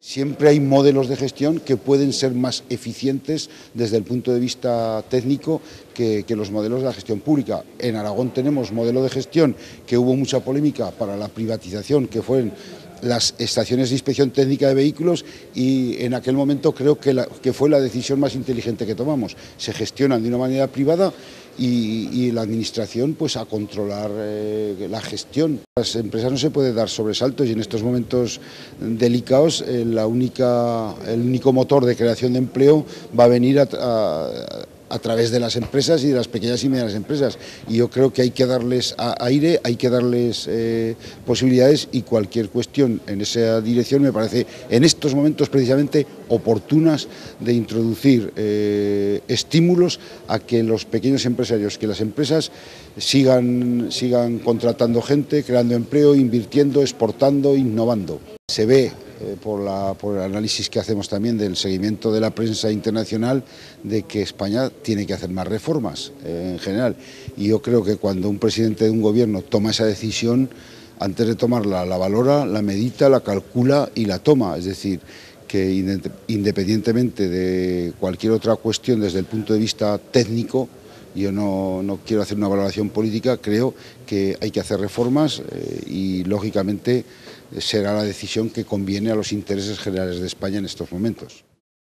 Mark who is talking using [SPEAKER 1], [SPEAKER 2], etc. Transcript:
[SPEAKER 1] Siempre hay modelos de gestión que pueden ser más eficientes desde el punto de vista técnico que los modelos de la gestión pública. En Aragón tenemos modelo de gestión que hubo mucha polémica para la privatización, que fueron las estaciones de inspección técnica de vehículos, y en aquel momento creo que fue la decisión más inteligente que tomamos. Se gestionan de una manera privada y la administración pues a controlar la gestión. Las empresas no se puede dar sobresaltos y en estos momentos delicados el único motor de creación de empleo va a venir a través de las empresas y de las pequeñas y medianas empresas, y yo creo que hay que darles aire, hay que darles posibilidades, y cualquier cuestión en esa dirección me parece en estos momentos precisamente oportunas de introducir estímulos a que los pequeños empresarios, que las empresas sigan contratando gente, creando empleo, invirtiendo, exportando, innovando. Se ve por el análisis que hacemos también del seguimiento de la prensa internacional, de que España tiene que hacer más reformas en general, y yo creo que cuando un presidente de un gobierno toma esa decisión, antes de tomarla la valora, la medita, la calcula y la toma. Es decir, que independientemente de cualquier otra cuestión desde el punto de vista técnico, yo no quiero hacer una valoración política, creo que hay que hacer reformas y lógicamente será la decisión que conviene a los intereses generales de España en estos momentos.